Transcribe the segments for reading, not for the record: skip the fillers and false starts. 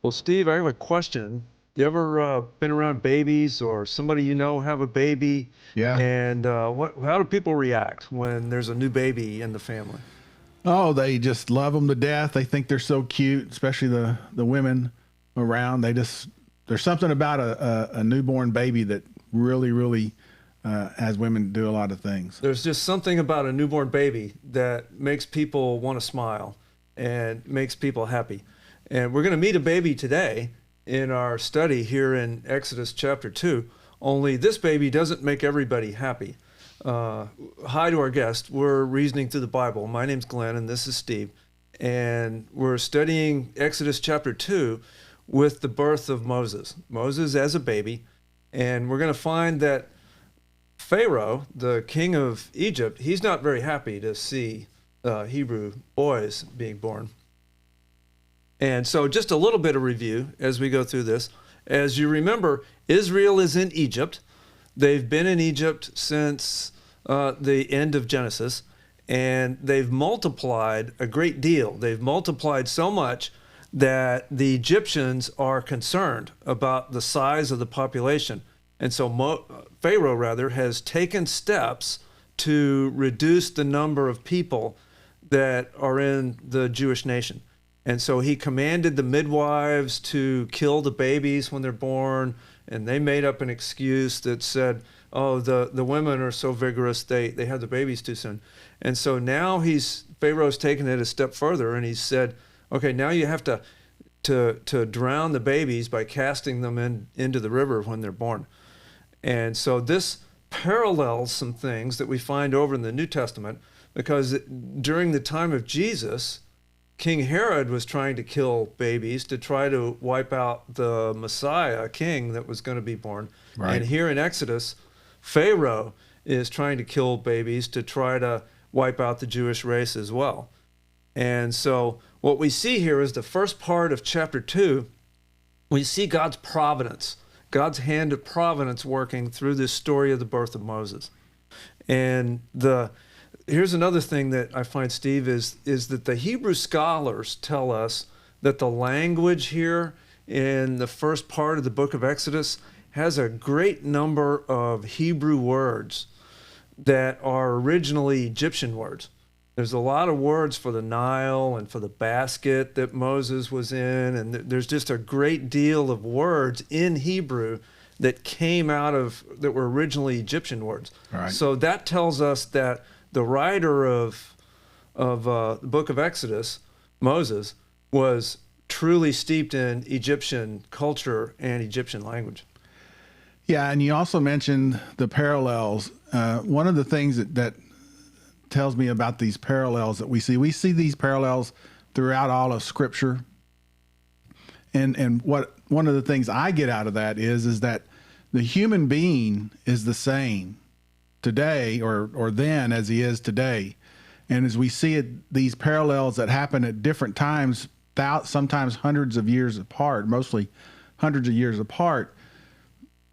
Well, Steve, I have a question. You ever been around babies or somebody you know have a baby? Yeah. And how do people react when there's a new baby in the family? Oh, they just love them to death. They think they're so cute, especially the women around. There's something about a newborn baby that really has women do a lot of things. There's just something about a newborn baby that makes people want to smile and makes people happy. And we're going to meet a baby today in our study here in Exodus chapter 2. Only this baby doesn't make everybody happy. Hi to our guest. We're reasoning through the Bible. My name's Glenn, and this is Steve. And we're studying Exodus chapter 2 with the birth of Moses. Moses as a baby. And we're going to find that Pharaoh, the king of Egypt, he's not very happy to see Hebrew boys being born. And so just a little bit of review as we go through this. As you remember, Israel is in Egypt. They've been in Egypt since the end of Genesis, and they've multiplied a great deal. They've multiplied so much that the Egyptians are concerned about the size of the population. And so Pharaoh has taken steps to reduce the number of people that are in the Jewish nation. And so he commanded the midwives to kill the babies when they're born, and they made up an excuse that said, oh, the women are so vigorous, they have the babies too soon. And so now Pharaoh's taken it a step further, and he said, okay, now you have to drown the babies by casting them into the river when they're born. And so this parallels some things that we find over in the New Testament, because during the time of Jesus, King Herod was trying to kill babies to try to wipe out the Messiah king that was going to be born. Right. And here in Exodus, Pharaoh is trying to kill babies to try to wipe out the Jewish race as well. And so what we see here is the first part of chapter 2, we see God's providence, God's hand of providence working through this story of the birth of Moses. And here's another thing that I find, Steve, is that the Hebrew scholars tell us that the language here in the first part of the book of Exodus has a great number of Hebrew words that are originally Egyptian words. There's a lot of words for the Nile and for the basket that Moses was in, and there's just a great deal of words in Hebrew that that were originally Egyptian words. All right. So that tells us that the writer of the book of Exodus, Moses, was truly steeped in Egyptian culture and Egyptian language. Yeah, and you also mentioned the parallels. One of the things that tells me about these parallels that we see these parallels throughout all of Scripture. And one of the things I get out of that is that the human being is the same today or then as he is today. And as we see these parallels that happen at different times, sometimes hundreds of years apart, mostly hundreds of years apart,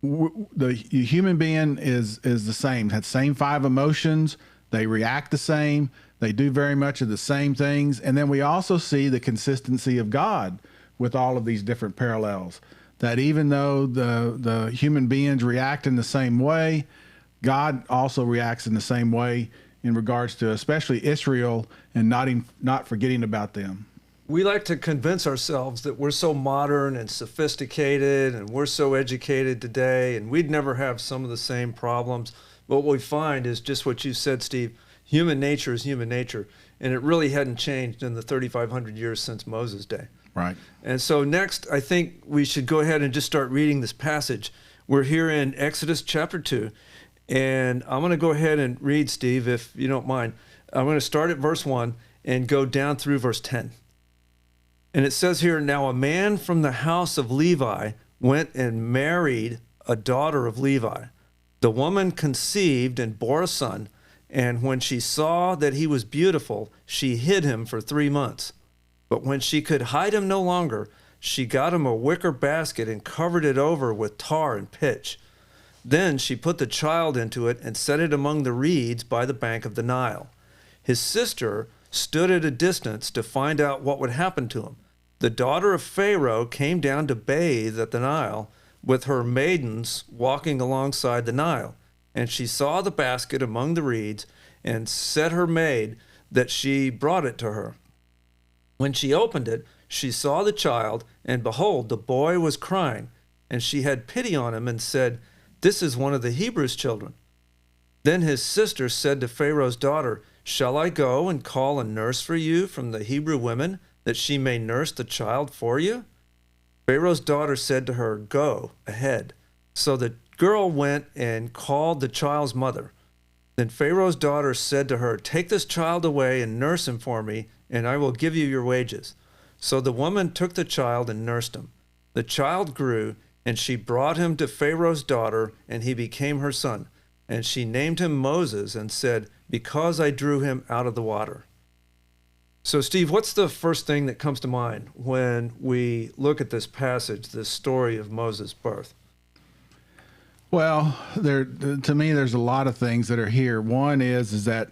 the human being is the same, has same five emotions. They react the same. They do very much of the same things. And then we also see the consistency of God with all of these different parallels, that even though the human beings react in the same way, God also reacts in the same way in regards to especially Israel and not forgetting about them. We like to convince ourselves that we're so modern and sophisticated and we're so educated today and we'd never have some of the same problems. But what we find is just what you said, Steve. Human nature is human nature, and it really hadn't changed in the 3,500 years since Moses' day. Right. And so next, I think we should go ahead and just start reading this passage. We're here in Exodus chapter 2, and I'm going to go ahead and read, Steve, if you don't mind. I'm going to start at verse 1 and go down through verse 10. And it says here, "Now a man from the house of Levi went and married a daughter of Levi. The woman conceived and bore a son, and when she saw that he was beautiful, she hid him for 3 months. But when she could hide him no longer, she got him a wicker basket and covered it over with tar and pitch. Then she put the child into it and set it among the reeds by the bank of the Nile. His sister stood at a distance to find out what would happen to him. the daughter of Pharaoh came down to bathe at the Nile with her maidens walking alongside the Nile. And she saw the basket among the reeds and set her maid that she brought it to her. When she opened it, she saw the child, and behold, the boy was crying. And she had pity on him and said, "This is one of the Hebrews' children." Then his sister said to Pharaoh's daughter, "Shall I go and call a nurse for you from the Hebrew women, that she may nurse the child for you?" Pharaoh's daughter said to her, "Go ahead." So the girl went and called the child's mother. Then Pharaoh's daughter said to her, "Take this child away and nurse him for me, and I will give you your wages." So the woman took the child and nursed him. The child grew, and she brought him to Pharaoh's daughter, and he became her son. And she named him Moses and said, "Because I drew him out of the water." So, Steve, what's the first thing that comes to mind when we look at this passage, this story of Moses' birth? Well, to me, there's a lot of things that are here. One is that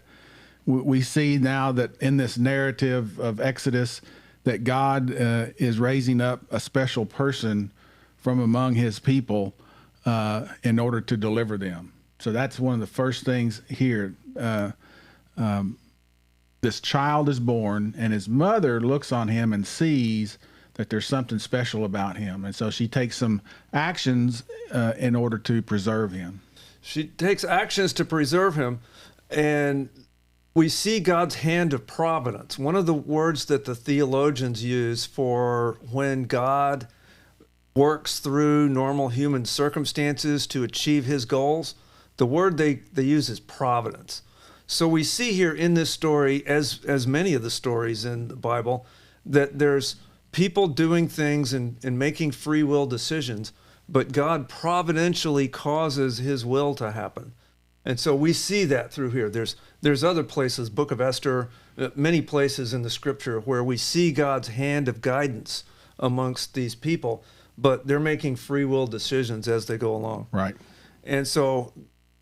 we see now that in this narrative of Exodus that God is raising up a special person from among his people in order to deliver them. So that's one of the first things here. This child is born, and his mother looks on him and sees that there's something special about him. And so she takes some actions in order to preserve him. She takes actions to preserve him, and we see God's hand of providence. One of the words that the theologians use for when God works through normal human circumstances to achieve his goals, the word they use is providence. So we see here in this story, as many of the stories in the Bible, that there's people doing things and making free will decisions, but God providentially causes his will to happen. And so we see that through here. There's other places, Book of Esther, many places in the scripture where we see God's hand of guidance amongst these people, but they're making free will decisions as they go along. Right. And so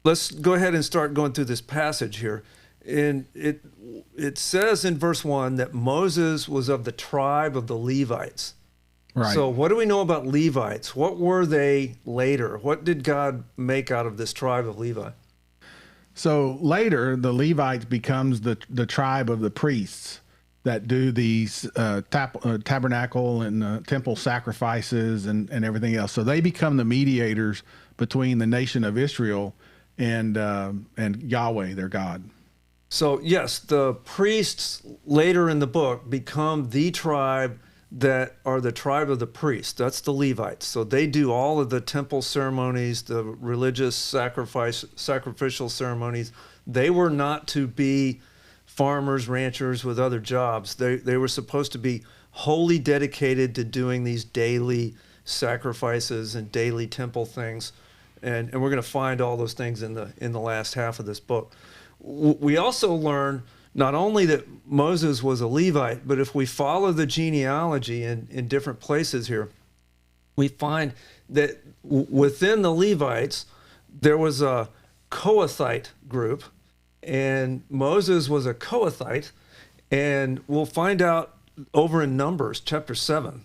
let's go ahead and start going through this passage here. And it says in verse 1 that Moses was of the tribe of the Levites. Right. So what do we know about Levites? What were they later? What did God make out of this tribe of Levi? So later, the Levites becomes the tribe of the priests that do these tabernacle and temple sacrifices and everything else. So they become the mediators between the nation of Israel and Yahweh, their God. So yes, the priests later in the book become the tribe that are the tribe of the priests. That's the Levites. So they do all of the temple ceremonies, the religious sacrificial ceremonies. They were not to be farmers, ranchers with other jobs. They were supposed to be wholly dedicated to doing these daily sacrifices and daily temple things. And we're going to find all those things in the last half of this book. We also learn not only that Moses was a Levite, but if we follow the genealogy in different places here, we find that within the Levites, there was a Kohathite group, and Moses was a Kohathite, and we'll find out over in Numbers chapter 7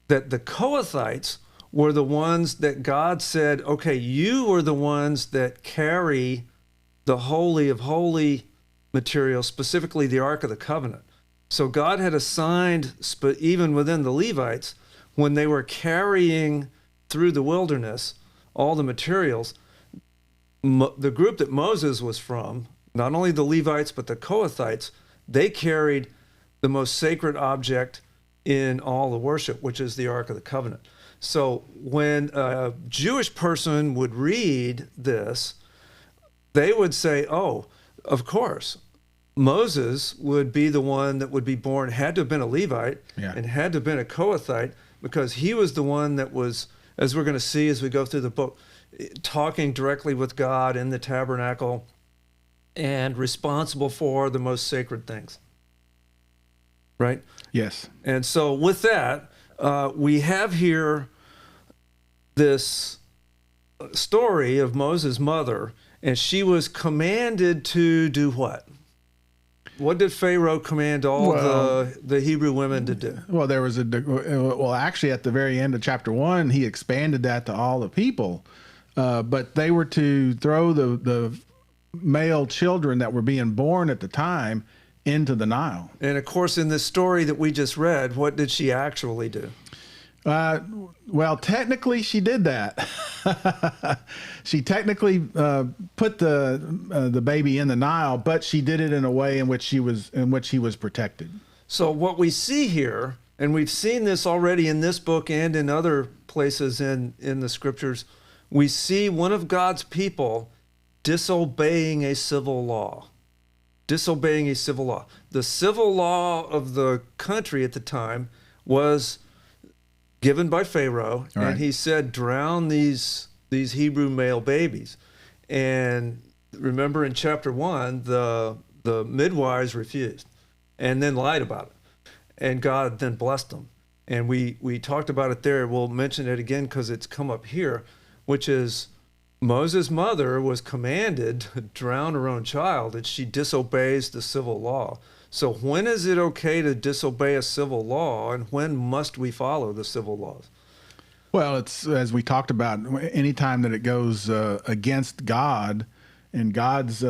that the Kohathites were the ones that God said, okay, you are the ones that carry the Holy of Holy material, specifically the Ark of the Covenant. So God had assigned, even within the Levites, when they were carrying through the wilderness all the materials, the group that Moses was from, not only the Levites, but the Kohathites, they carried the most sacred object in all the worship, which is the Ark of the Covenant. So when a Jewish person would read this, they would say, oh, of course, Moses would be the one that would be born, had to have been a Levite, and had to have been a Kohathite, because he was the one that was, as we're going to see as we go through the book, talking directly with God in the tabernacle and responsible for the most sacred things. Right? Yes. And so with that, we have here this story of Moses' mother, and she was commanded to do what? What did Pharaoh command all the Hebrew women to do? Well, there was actually at the very end of chapter 1, he expanded that to all the people. But they were to throw the male children that were being born at the time into the Nile. And of course, in this story that we just read, what did she actually do? Well, technically, she did that. She technically put the baby in the Nile, but she did it in a way in which he was protected. So what we see here, and we've seen this already in this book and in other places in the scriptures, we see one of God's people disobeying a civil law. Disobeying a civil law. The civil law of the country at the time was given by Pharaoh, right. And he said, drown these Hebrew male babies. And remember in chapter 1, the midwives refused and then lied about it. And God then blessed them. And we talked about it there. We'll mention it again because it's come up here, which is Moses' mother was commanded to drown her own child, and she disobeys the civil law. So when is it okay to disobey a civil law, and when must we follow the civil laws? Well, it's, as we talked about, anytime that it goes against God and God's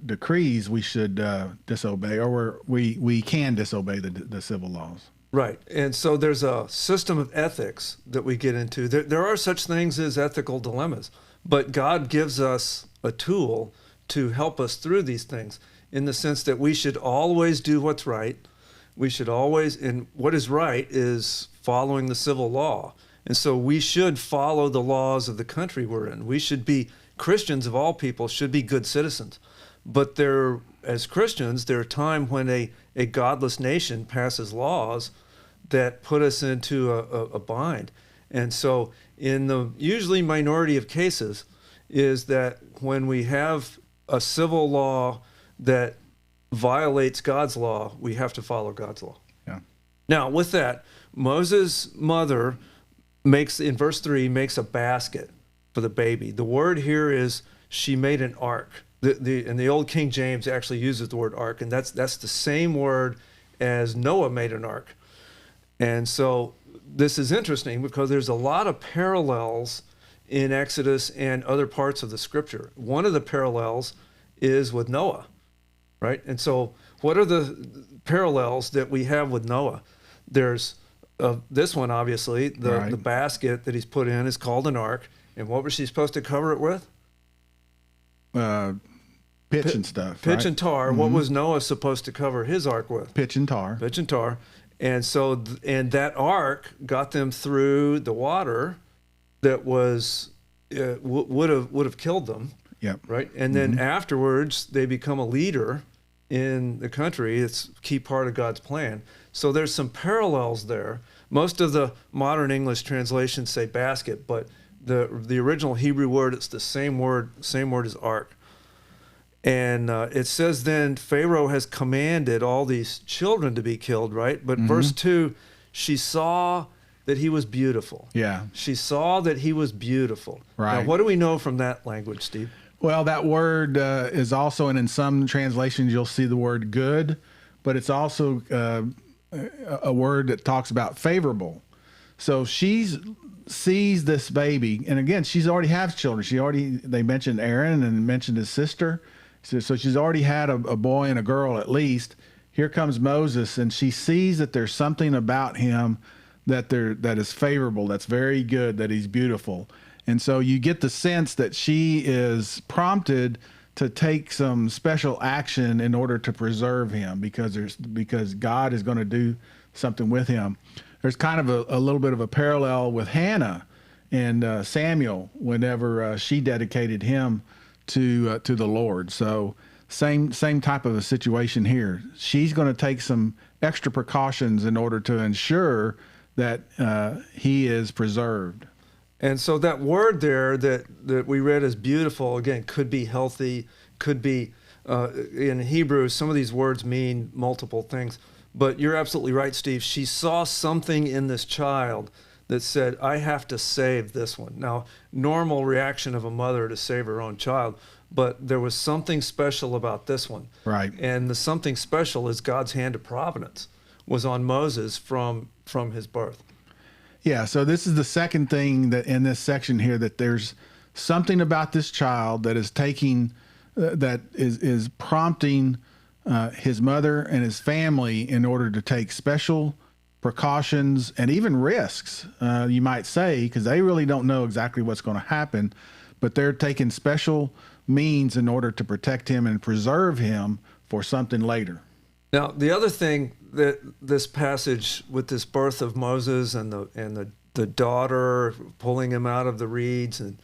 decrees, we should disobey, or we can disobey the civil laws. Right. And so there's a system of ethics that we get into. There are such things as ethical dilemmas, but God gives us a tool to help us through these things, in the sense that we should always do what's right. We should always, and what is right is following the civil law. And so we should follow the laws of the country we're in. We should be, Christians of all people should be good citizens. But as Christians, there are times when a godless nation passes laws that put us into a bind. And so in the usually minority of cases is that when we have a civil law that violates God's law, we have to follow God's law. Yeah. Now, with that, Moses' mother in verse 3, makes a basket for the baby. The word here is she made an ark. And the old King James actually uses the word ark, and that's the same word as Noah made an ark. And so this is interesting because there's a lot of parallels in Exodus and other parts of the scripture. One of the parallels is with Noah. Right? And so what are the parallels that we have with Noah? There's this one, obviously, the basket that he's put in is called an ark. And what was she supposed to cover it with? Pitch and stuff. Pitch and tar. Mm-hmm. What was Noah supposed to cover his ark with? Pitch and tar. Pitch and tar. And so, and that ark got them through the water that was would have killed them. Yep. Right. And then afterwards, they become a leader in the country. It's a key part of God's plan. So there's some parallels there. Most of the modern English translations say basket, but the original Hebrew word, it's the same word as ark. And it says then Pharaoh has commanded all these children to be killed, right? But verse 2, she saw that he was beautiful. Yeah. She saw that he was beautiful. Right. Now, what do we know from that language, Steve? Well, that word is also, and in some translations you'll see the word good, but it's also a word that talks about favorable. So she sees this baby, and again, she's already has children. They mentioned Aaron and mentioned his sister. So she's already had a boy and a girl at least. Here comes Moses, and she sees that there's something about him that is favorable, that's very good, that he's beautiful. And so you get the sense that she is prompted to take some special action in order to preserve him, because God is going to do something with him. There's kind of a little bit of a parallel with Hannah and Samuel whenever she dedicated him to the Lord. So same type of a situation here. She's going to take some extra precautions in order to ensure that he is preserved. And so that word there that we read as beautiful, again, could be healthy, could be, in Hebrew, some of these words mean multiple things. But you're absolutely right, Steve. She saw something in this child that said, I have to save this one. Now, normal reaction of a mother to save her own child, but there was something special about this one. Right. And the something special is God's hand of providence was on Moses from his birth. Yeah, so this is the second thing that in this section here, that there's something about this child that is taking, that is prompting his mother and his family in order to take special precautions and even risks, you might say, because they really don't know exactly what's going to happen, but they're taking special means in order to protect him and preserve him for something later. Now, the other thing that this passage with this birth of Moses and the daughter pulling him out of the reeds and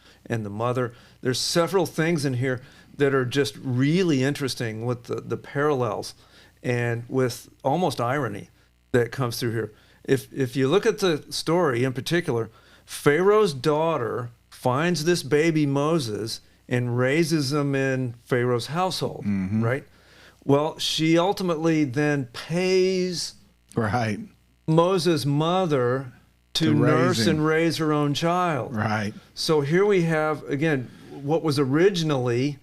the mother, there's several things in here that are just really interesting with the parallels and with almost irony that comes through here. If you look at the story in particular, Pharaoh's daughter finds this baby Moses and raises him in Pharaoh's household, right? Well, she ultimately then pays Moses' mother to nurse and raise her own child. Right. So here we have, again, what was originally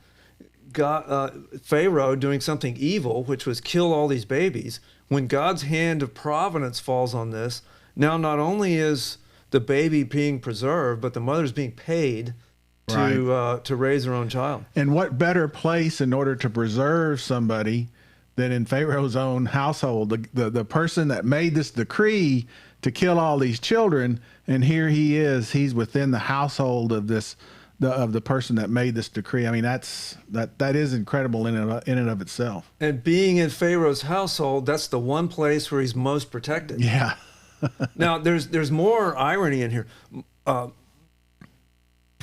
Pharaoh doing something evil, which was kill all these babies. When God's hand of providence falls on this, now not only is the baby being preserved, but the mother's being paid to raise her own child. And what better place in order to preserve somebody than in Pharaoh's own household, the person that made this decree to kill all these children, and here he is, he's within the household of the person that made this decree. I mean, that is incredible in and of itself. And being in Pharaoh's household, that's the one place where he's most protected. Yeah. Now, there's more irony in here.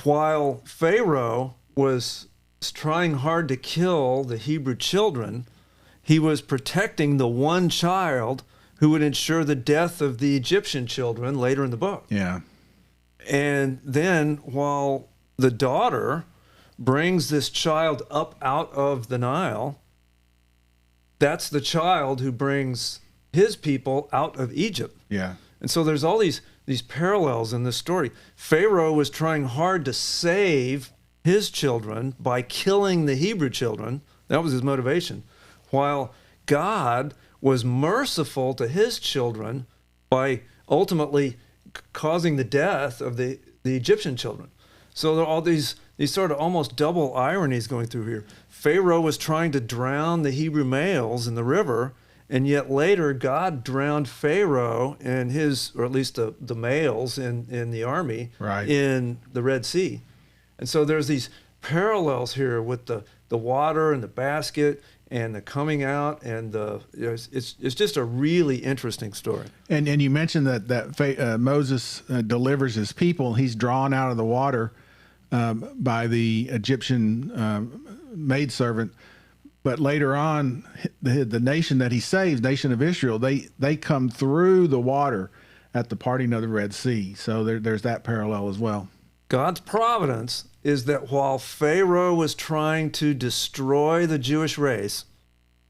While Pharaoh was trying hard to kill the Hebrew children, he was protecting the one child who would ensure the death of the Egyptian children later in the book. Yeah. And then while the daughter brings this child up out of the Nile, that's the child who brings his people out of Egypt. Yeah. And so there's all these parallels in this story. Pharaoh was trying hard to save his children by killing the Hebrew children. That was his motivation. While God was merciful to his children by ultimately causing the death of the Egyptian children. So there are all these sort of almost double ironies going through here. Pharaoh was trying to drown the Hebrew males in the river, and yet later God drowned Pharaoh and his, or at least the males in the army, in the Red Sea. And so there's these parallels here with the water and the basket and the coming out, and it's just a really interesting story. And you mentioned that Moses delivers his people. He's drawn out of the water by the Egyptian maidservant. But later on, the nation that he saves, nation of Israel, they come through the water at the parting of the Red Sea. So there's that parallel as well. God's providence is that while Pharaoh was trying to destroy the Jewish race,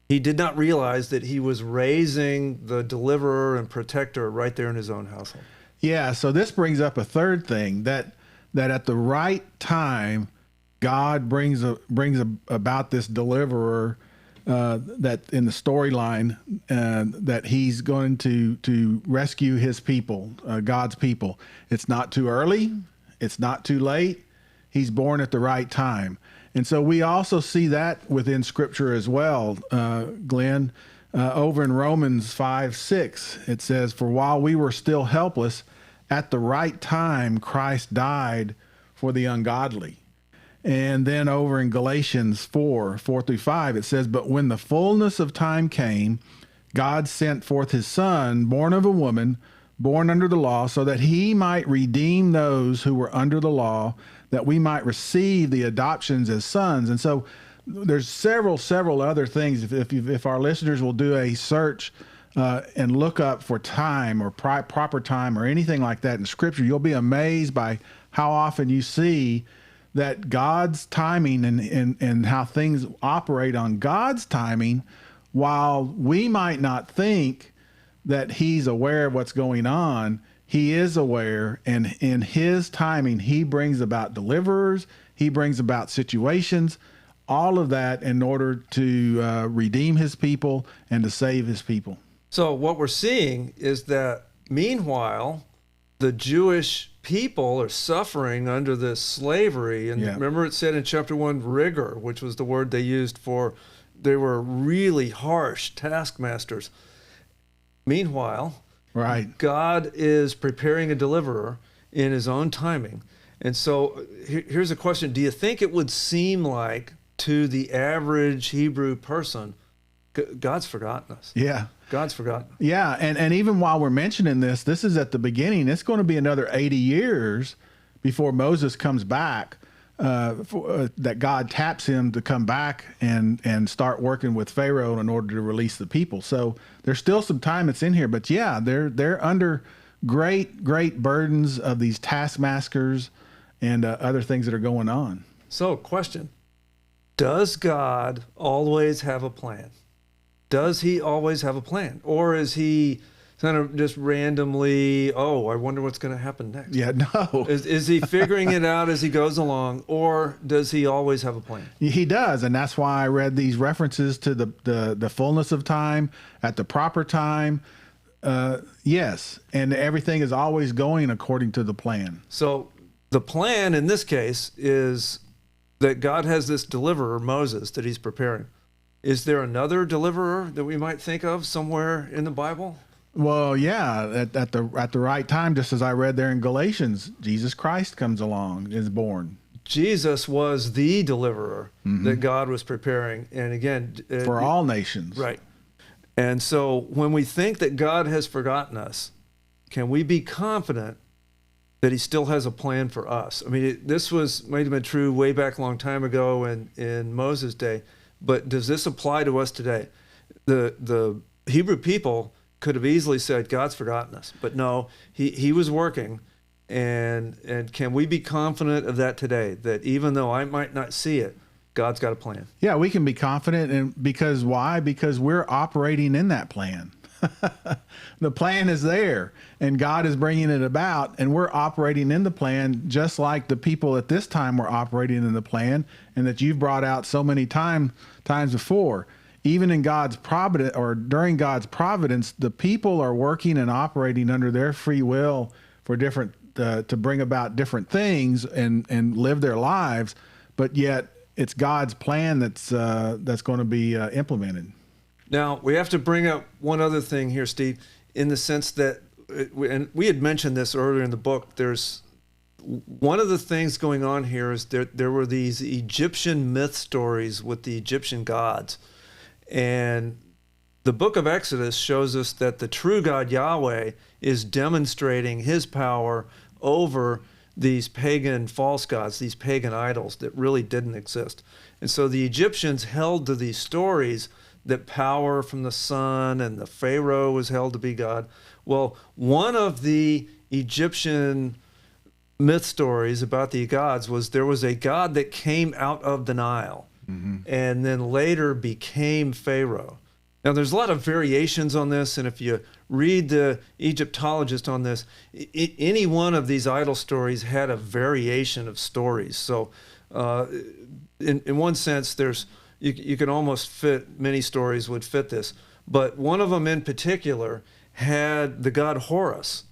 he did not realize that he was raising the deliverer and protector right there in his own household. Yeah, so this brings up a third thing, that at the right time, God brings about this deliverer that in the storyline that he's going to rescue his people, God's people. It's not too early. It's not too late. He's born at the right time. And so we also see that within Scripture as well, Glenn. Over in Romans 5:6, it says, "For while we were still helpless, at the right time Christ died for the ungodly." And then over in Galatians 4:4-5, it says, "But when the fullness of time came, God sent forth his Son, born of a woman, born under the law, so that he might redeem those who were under the law, that we might receive the adoptions as sons." And so there's several other things. If our listeners will do a search and look up for time or proper time or anything like that in Scripture, you'll be amazed by how often you see that God's timing and how things operate on God's timing, while we might not think that he's aware of what's going on, he is aware, and in his timing, he brings about deliverers, he brings about situations all of that in order to redeem his people and to save his people. So what we're seeing is that meanwhile, the Jewish people are suffering under this slavery. And remember it said in chapter 1, rigor, which was the word they used for, they were really harsh taskmasters. Meanwhile, God is preparing a deliverer in his own timing. And so here's a question. Do you think it would seem like to the average Hebrew person, God's forgotten us? Yeah. God's forgotten. Yeah, and even while we're mentioning this is at the beginning. It's going to be another 80 years before Moses comes back, that God taps him to come back and start working with Pharaoh in order to release the people. So there's still some time that's in here, but yeah, they're under great burdens of these taskmasters and other things that are going on. So, question: does God always have a plan? Does he always have a plan? Or is he kind of just randomly, oh, I wonder what's going to happen next? Yeah, no. Is he figuring it out as he goes along, or does he always have a plan? He does, and that's why I read these references to the fullness of time, at the proper time. Yes, and everything is always going according to the plan. So the plan in this case is that God has this deliverer, Moses, that he's preparing. Is there another deliverer that we might think of somewhere in the Bible? Well, yeah, at the right time, just as I read there in Galatians, Jesus Christ comes along, is born. Jesus was the deliverer that God was preparing. And again, for all nations. Right. And so when we think that God has forgotten us, can we be confident that he still has a plan for us? I mean, this might have been true way back a long time ago in Moses' day. But does this apply to us today? The Hebrew people could have easily said, God's forgotten us. But no, he was working. And can we be confident of that today? That even though I might not see it, God's got a plan. Yeah, we can be confident. And because why? Because we're operating in that plan. The plan is there, and God is bringing it about, and we're operating in the plan just like the people at this time were operating in the plan, and that you've brought out so many times before. Even in God's providence, or during God's providence, the people are working and operating under their free will for different to bring about different things and live their lives, but yet it's God's plan that's going to be implemented. Now, we have to bring up one other thing here, Steve, in the sense that, and we had mentioned this earlier in the book, there's one of the things going on here is there were these Egyptian myth stories with the Egyptian gods. And the book of Exodus shows us that the true God, Yahweh, is demonstrating his power over these pagan false gods, these pagan idols that really didn't exist. And so the Egyptians held to these stories that power from the sun and the Pharaoh was held to be God. Well, one of the Egyptian myth stories about the gods was there was a god that came out of the Nile and then later became Pharaoh. Now, there's a lot of variations on this, and if you read the Egyptologist on this, any one of these idol stories had a variation of stories. So in one sense, you can almost fit, many stories would fit this. But one of them in particular had the god Horus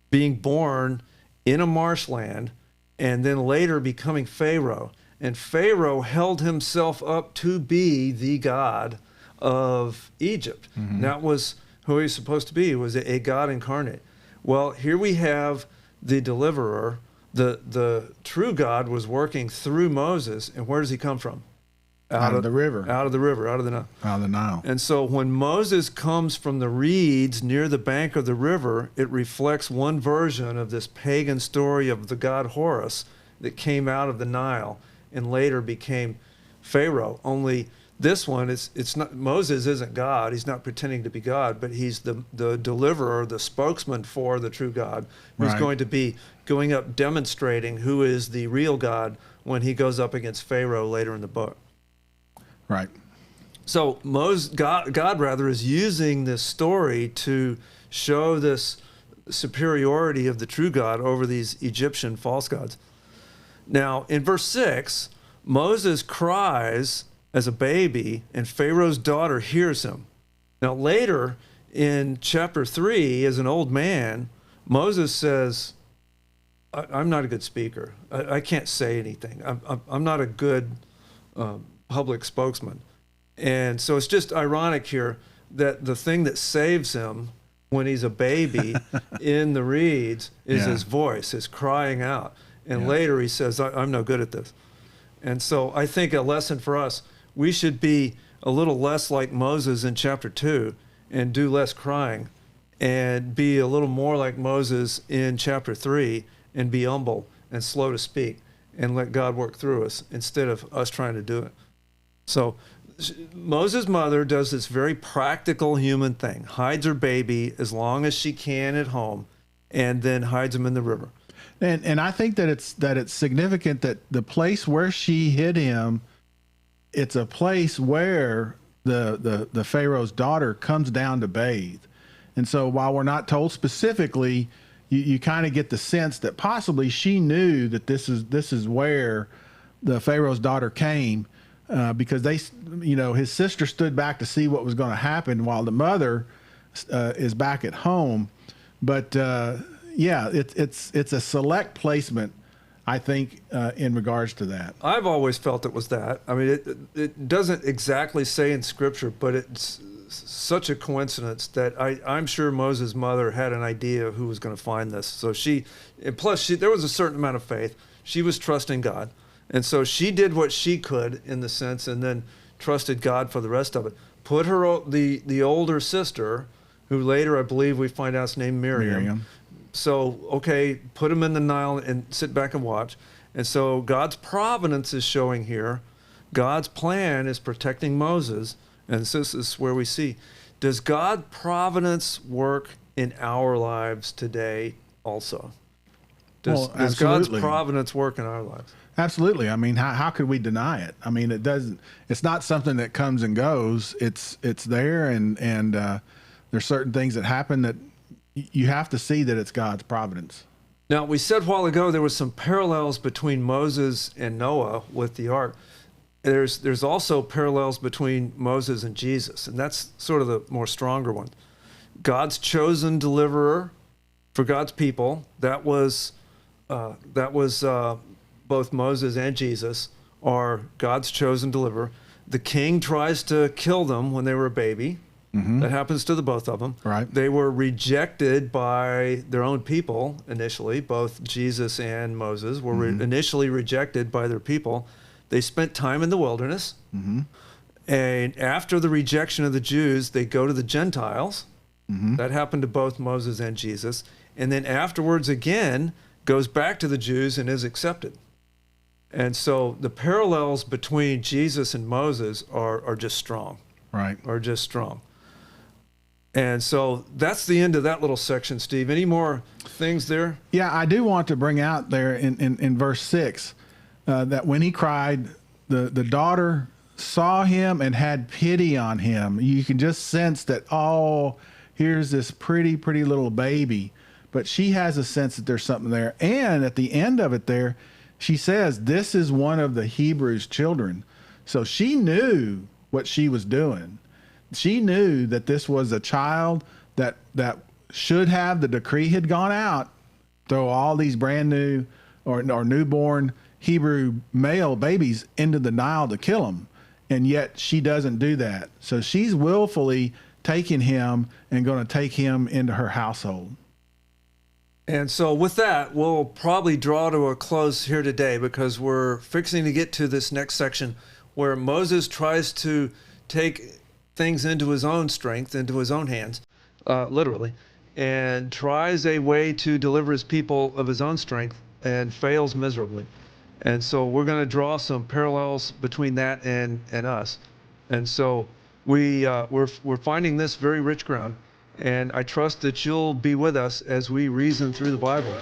being born in a marshland and then later becoming Pharaoh. And Pharaoh held himself up to be the god of Egypt. That was who he was supposed to be. He was a god incarnate. Well, here we have the deliverer. The true God was working through Moses. And where does he come from? Out of the river. Out of the river, out of the Nile. Out of the Nile. And so when Moses comes from the reeds near the bank of the river, it reflects one version of this pagan story of the god Horus that came out of the Nile and later became Pharaoh. Only this one, it's not, Moses isn't God. He's not pretending to be God, but he's the deliverer, the spokesman for the true God, who's going to be going up demonstrating who is the real God when he goes up against Pharaoh later in the book. Right. So God rather is using this story to show this superiority of the true God over these Egyptian false gods. Now, in verse 6, Moses cries as a baby, and Pharaoh's daughter hears him. Now, later in chapter 3, as an old man, Moses says, I'm not a good speaker. I can't say anything. I'm not a good public spokesman. And so it's just ironic here that the thing that saves him when he's a baby in the reeds is his voice, his crying out. And later he says, I'm no good at this. And so I think a lesson for us, we should be a little less like Moses in chapter 2 and do less crying, and be a little more like Moses in chapter 3 and be humble and slow to speak and let God work through us instead of us trying to do it. So Moses' mother does this very practical human thing, hides her baby as long as she can at home, and then hides him in the river. And I think that it's significant that the place where she hid him, it's a place where the Pharaoh's daughter comes down to bathe. And so while we're not told specifically, you kind of get the sense that possibly she knew that this is where the Pharaoh's daughter came, because his sister stood back to see what was going to happen while the mother is back at home. But it's a select placement, I think, in regards to that. I've always felt it was that. I mean, it doesn't exactly say in Scripture, but it's such a coincidence that I'm sure Moses' mother had an idea of who was going to find this. So there was a certain amount of faith. She was trusting God. And so she did what she could in the sense, and then trusted God for the rest of it. Put the older sister, who later I believe we find out is named Miriam. So, okay, put him in the Nile and sit back and watch. And so God's providence is showing here. God's plan is protecting Moses. And this is where we see, does God's providence work in our lives today also? Does God's providence work in our lives? Absolutely. I mean, how could we deny it? I mean, it's not something that comes and goes. It's there, and there's certain things that happen that you have to see that it's God's providence. Now, we said a while ago there was some parallels between Moses and Noah with the ark. There's also parallels between Moses and Jesus, and that's sort of the more stronger one. God's chosen deliverer for God's people. That was both Moses and Jesus are God's chosen deliverer. The king tries to kill them when they were a baby. Mm-hmm. That happens to the both of them. Right. They were rejected by their own people initially. Both Jesus and Moses were initially rejected by their people. They spent time in the wilderness. Mm-hmm. And after the rejection of the Jews, they go to the Gentiles. Mm-hmm. That happened to both Moses and Jesus. And then afterwards again, goes back to the Jews and is accepted. And so the parallels between Jesus and Moses are just strong. Right. Are just strong. And so that's the end of that little section, Steve. Any more things there? Yeah, I do want to bring out there in verse 6 that when he cried, the daughter saw him and had pity on him. You can just sense that, oh, here's this pretty little baby. But she has a sense that there's something there. And at the end of it there, she says, this is one of the Hebrews' children. So she knew what she was doing. She knew that this was a child that should have, the decree had gone out, throw all these brand new or newborn Hebrew male babies into the Nile to kill them. And yet she doesn't do that. So she's willfully taking him and going to take him into her household. And so with that, we'll probably draw to a close here today, because we're fixing to get to this next section where Moses tries to take things into his own strength, into his own hands, literally, and tries a way to deliver his people of his own strength and fails miserably. And so we're going to draw some parallels between that and us. And so we're finding this very rich ground. And I trust that you'll be with us as we reason through the Bible.